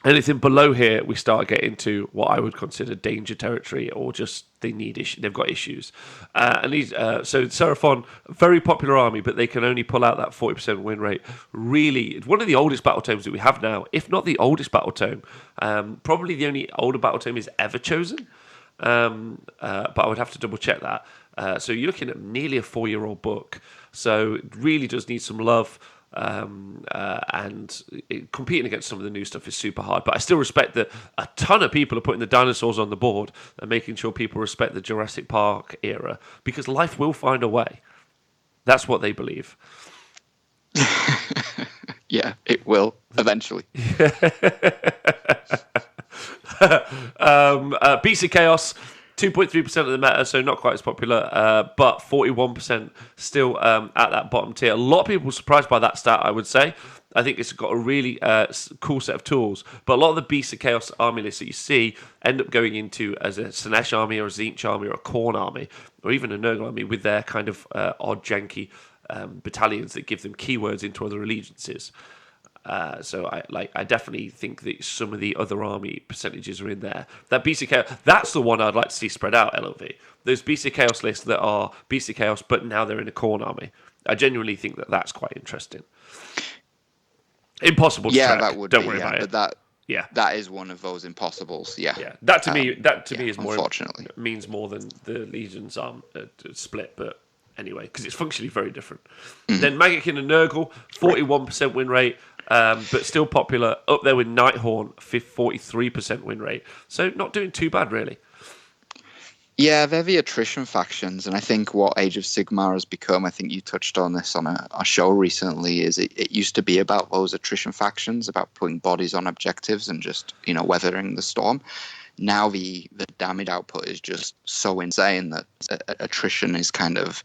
Speaker 1: Anything below here, we start getting to what I would consider danger territory, or just they've got issues. And these, so Seraphon, very popular army, but they can only pull out that 40% win rate. Really, it's one of the oldest battle tomes that we have now, if not the oldest battle tome. Probably the only older battle tome is ever chosen, but I would have to double check that. So you're looking at nearly a 4-year-old book, so it really does need some love. And competing against some of the new stuff is super hard, but I still respect that a ton of people are putting the dinosaurs on the board and making sure people respect the Jurassic Park era, because life will find a way. That's what they believe.
Speaker 2: Yeah, it will eventually.
Speaker 1: Beast of Chaos, 2.3% of the meta, so not quite as popular, but 41% still at that bottom tier. A lot of people were surprised by that stat, I would say. I think it's got a really cool set of tools, but a lot of the Beasts of Chaos army lists that you see end up going into as a Sinesh army or a Tzeentch army or a Khorne army, or even a Nurgle army with their kind of odd, janky battalions that give them keywords into other allegiances. So I definitely think that some of the other army percentages are in there. That Beast of Chaos, that's the one I'd like to see spread out, LOV. Those Beast of Chaos lists that are Beast of Chaos, but now they're in a Khorne army. I genuinely think that that's quite interesting. Impossible to track.
Speaker 2: That would
Speaker 1: Don't
Speaker 2: be,
Speaker 1: worry about it.
Speaker 2: That is one of those impossibles. Yeah.
Speaker 1: That to me is more,
Speaker 2: unfortunately,
Speaker 1: means more than the Legion's arm split, but anyway, because it's functionally very different.
Speaker 2: Mm-hmm.
Speaker 1: Then Maggotkin and Nurgle, 41% win rate. But still popular, up there with Nighthorn, 43% win rate. So not doing too bad, really.
Speaker 2: Yeah, they're the attrition factions, and I think what Age of Sigmar has become, I think you touched on this on a show recently, is it used to be about those attrition factions, about putting bodies on objectives and just, weathering the storm. Now the damage output is just so insane that attrition is kind of,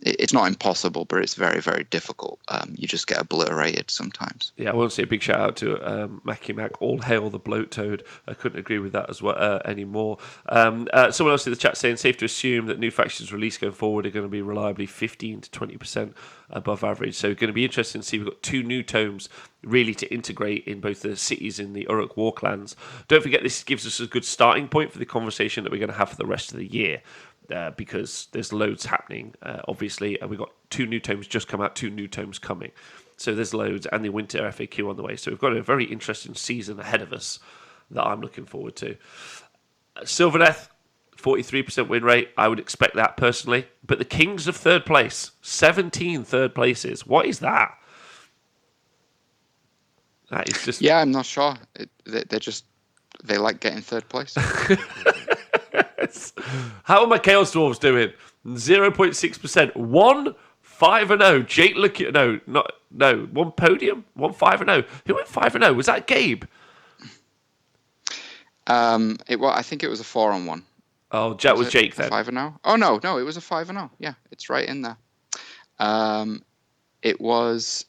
Speaker 2: it's not impossible, but it's very, very difficult. You just get obliterated sometimes.
Speaker 1: Yeah, I want to say a big shout out to Mackie Mac. All hail the bloat toad. I couldn't agree with that as well anymore. Someone else in the chat saying safe to assume that new factions released going forward are going to be reliably 15 to 20% above average. So going to be interesting to see. We've got 2 new tomes really to integrate in both the cities in the Uruk War clans. Don't forget, this gives us a good starting point for the conversation that we're going to have for the rest of the year. Because there's loads happening, obviously, and we've got 2 new tomes just come out, 2 new tomes coming. So there's loads, and the winter FAQ on the way. So we've got a very interesting season ahead of us that I'm looking forward to. Sylvaneth, 43% win rate. I would expect that personally. But the Kings of third place, 17 third places. What is that? That is just...
Speaker 2: Yeah, I'm not sure. They like getting third place.
Speaker 1: How are my Chaos Dwarves doing? 0.6%. 1-5-0. Jake Lecure. No. 1 podium. 1-5-0. Who went 5-0? Was that Gabe?
Speaker 2: I think it was a 4-on-1.
Speaker 1: Oh, that was Jake then.
Speaker 2: 5-0. Oh no, it was a 5-0. Yeah, it's right in there. It was.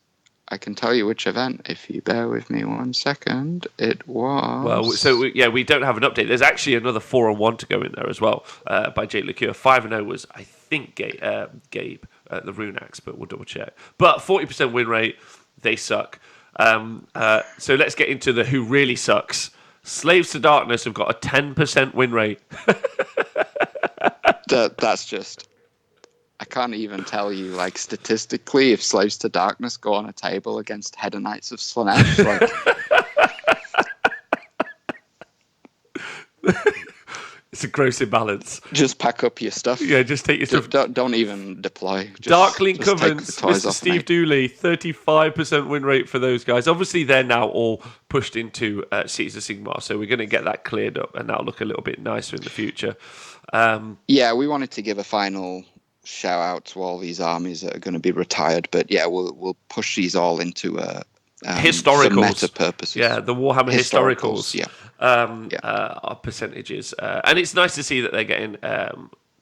Speaker 2: I can tell you which event if you bear with me 1 second. It was...
Speaker 1: Well, so we don't have an update. There's actually another 4-on-1 to go in there as well by Jake Lecure. 5-0 was, I think, Gabe at the Runax, but we'll double check. But 40% win rate, they suck. So let's get into the who really sucks. Slaves to Darkness have got a 10% win rate.
Speaker 2: That's just... I can't even tell you, like, statistically, if Slaves to Darkness go on a table against Hedonites of Slaanesh,
Speaker 1: it's a gross imbalance.
Speaker 2: Just pack up your stuff.
Speaker 1: Yeah, just take your stuff.
Speaker 2: Don't even deploy.
Speaker 1: Darkling Covens, Mr. Steve Dooley, 35% win rate for those guys. Obviously, they're now all pushed into Cities of Sigmar, so we're going to get that cleared up, and that'll look a little bit nicer in the future.
Speaker 2: Yeah, we wanted to give a final... shout out to all these armies that are going to be retired, but yeah, we'll push these all into
Speaker 1: historicals
Speaker 2: for meta purposes.
Speaker 1: Yeah, the Warhammer historicals.
Speaker 2: Yeah,
Speaker 1: percentages, and it's nice to see that they're getting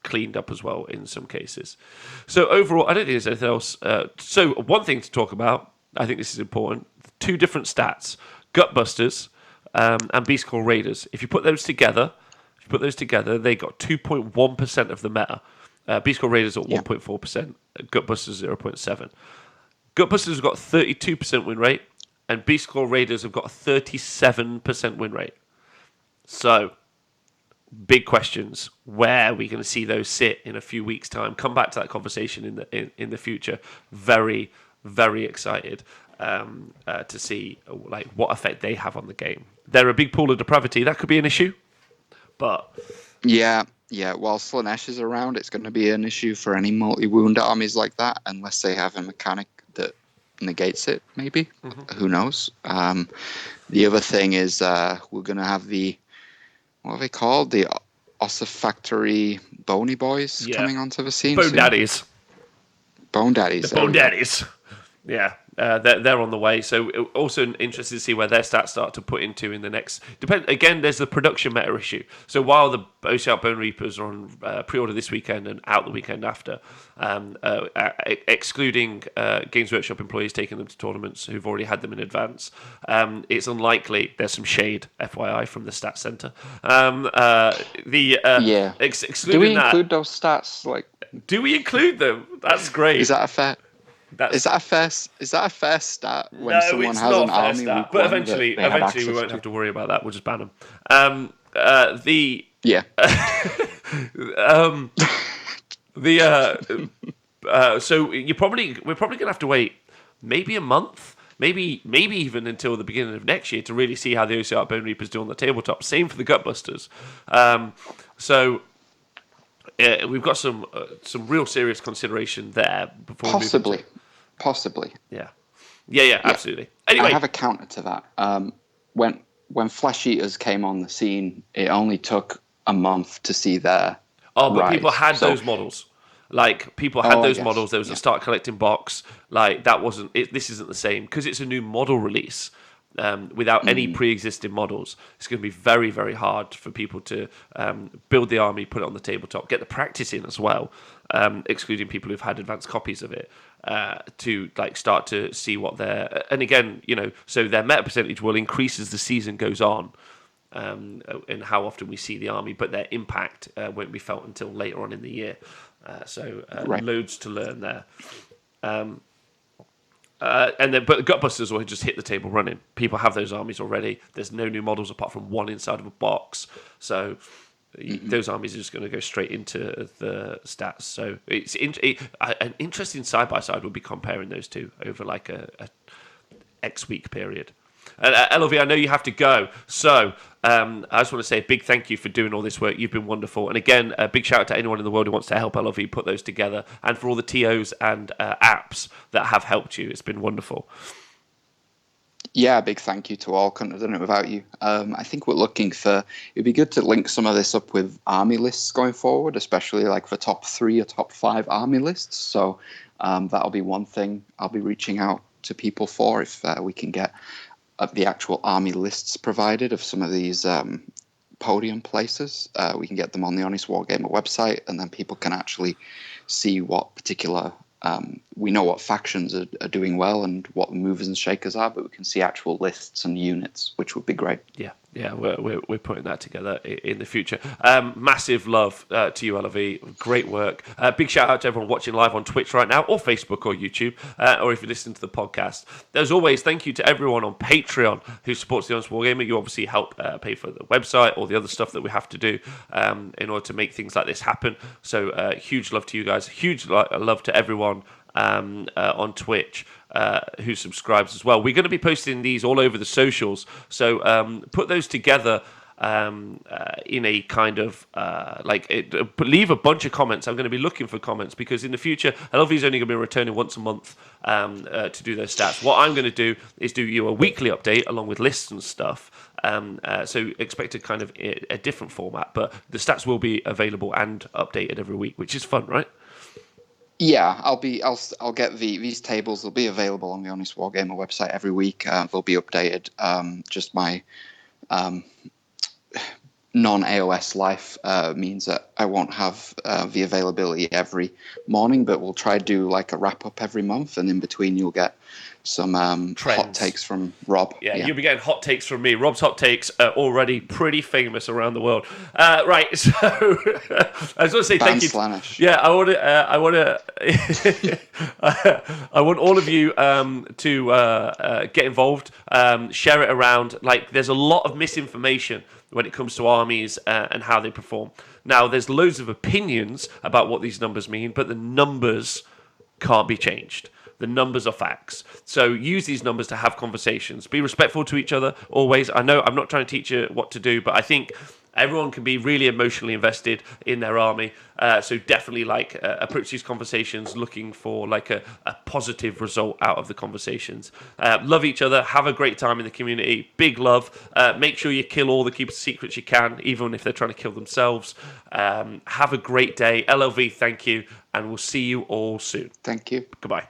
Speaker 1: cleaned up as well in some cases. So overall, I don't think there's anything else. So one thing to talk about, I think this is important: 2 different stats, Gutbusters and Beastcore Raiders. If you put those together, they got 2.1% of the meta. Beastcore Raiders at 1.4%, Gutbusters 0.7%. Gutbusters have got 32% win rate, and Beastcore Raiders have got a 37% win rate. So, big questions. Where are we going to see those sit in a few weeks' time? Come back to that conversation in the future. Very, very excited to see like what effect they have on the game. They're a big pool of depravity. That could be an issue, but
Speaker 2: while Slaanesh is around, it's going to be an issue for any multi-wound armies like that, unless they have a mechanic that negates it, maybe. Mm-hmm. Who knows? The other thing is we're going to have what are they called? The Ossifactory Bony Boys coming onto the scene.
Speaker 1: Bone Daddies.
Speaker 2: Bone Daddies.
Speaker 1: The Bone Daddies. Yeah. They're on the way, so also interested to see where their stats start to put into in the next. Again, there's the production meta issue. So while the Ocean Bone Reapers are on pre-order this weekend and out the weekend after, excluding Games Workshop employees taking them to tournaments who've already had them in advance, it's unlikely. There's some shade, FYI, from the Stats Center. Excluding
Speaker 2: do we include those stats? Like,
Speaker 1: do we include them? That's great.
Speaker 2: Is that a fair? Is that a fair stat when someone has an army?
Speaker 1: Stat, but eventually we won't have to worry about that. We'll just ban them. So we're probably gonna have to wait maybe a month, maybe even until the beginning of next year to really see how the OCR Bone Reapers do on the tabletop. Same for the Gutbusters. We've got some real serious consideration there before
Speaker 2: Possibly.
Speaker 1: Yeah, absolutely. Anyway,
Speaker 2: I have a counter to that. When Flesh Eaters came on the scene, it only took a month to see their
Speaker 1: Oh, but people
Speaker 2: rise.
Speaker 1: had
Speaker 2: So,
Speaker 1: those models. Like, people had
Speaker 2: oh, I
Speaker 1: those
Speaker 2: guess,
Speaker 1: models. There was a
Speaker 2: yeah.
Speaker 1: start collecting box. Like, that wasn't it. This isn't the same because it's a new model release. Without any pre-existing models, it's going to be very, very hard for people to build the army, put it on the tabletop, get the practice in as well, excluding people who've had advanced copies of it, to like start to see what their and again, so their meta percentage will increase as the season goes on. And how often we see the army, but their impact won't be felt until later on in the year.
Speaker 2: Right.
Speaker 1: Loads to learn there. But Gutbusters will just hit the table running. People have those armies already. There's no new models apart from one inside of a box. So those armies are just going to go straight into the stats. So it's an interesting side by side would be comparing those two over like a X week period. LOV, I know you have to go, so I just want to say a big thank you for doing all this work. You've been wonderful, and again, a big shout out to anyone in the world who wants to help LOV put those together, and for all the TOs and apps that have helped you. It's been wonderful.
Speaker 2: Yeah, big thank you to all. Couldn't have done it without you. I think we're looking for. It'd be good to link some of this up with army lists going forward, especially like for top 3 or top 5 army lists. So that'll be one thing I'll be reaching out to people for if we can get the actual army lists provided of some of these podium places. We can get them on the Honest Wargamer website, and then people can actually see what particular. We know what factions are doing well and what the movers and shakers are, but we can see actual lists and units, which would be great.
Speaker 1: Yeah, we're putting that together in the future. Massive love to you, LV. Great work. Big shout out to everyone watching live on Twitch right now, or Facebook, or YouTube, or if you listen to the podcast. As always, thank you to everyone on Patreon who supports the Honest Wargamer. You obviously help pay for the website, all the other stuff that we have to do in order to make things like this happen. So huge love to you guys. Huge love to everyone on Twitch who subscribes as well. We're going to be posting these all over the socials, so put those together in a kind of leave a bunch of comments. I'm going to be looking for comments because in the future LV is only going to be returning once a month to do those stats. What I'm going to do is do you a weekly update along with lists and stuff, so expect a kind of a different format, but the stats will be available and updated every week, which is fun, right?
Speaker 2: Yeah, I'll get these tables. They'll be available on the Honest Wargamer website every week. They'll be updated. Just my non-AOS life means that I won't have the availability every morning, but we'll try to do like a wrap up every month, and in between you'll get some hot takes from Rob.
Speaker 1: Yeah, you'll be getting hot takes from me. Rob's hot takes are already pretty famous around the world. Right, so I just want to say thank you.
Speaker 2: Slanish.
Speaker 1: Yeah, I want all of you to get involved, share it around. Like, there's a lot of misinformation when it comes to armies and how they perform. Now, there's loads of opinions about what these numbers mean, but the numbers can't be changed. The numbers are facts. So use these numbers to have conversations. Be respectful to each other always. I know I'm not trying to teach you what to do, but I think everyone can be really emotionally invested in their army. So definitely approach these conversations looking for like a positive result out of the conversations. Love each other. Have a great time in the community. Big love. Make sure you kill all the keepers' secrets you can, even if they're trying to kill themselves. Have a great day. LLV, thank you. And we'll see you all soon.
Speaker 2: Thank you.
Speaker 1: Goodbye.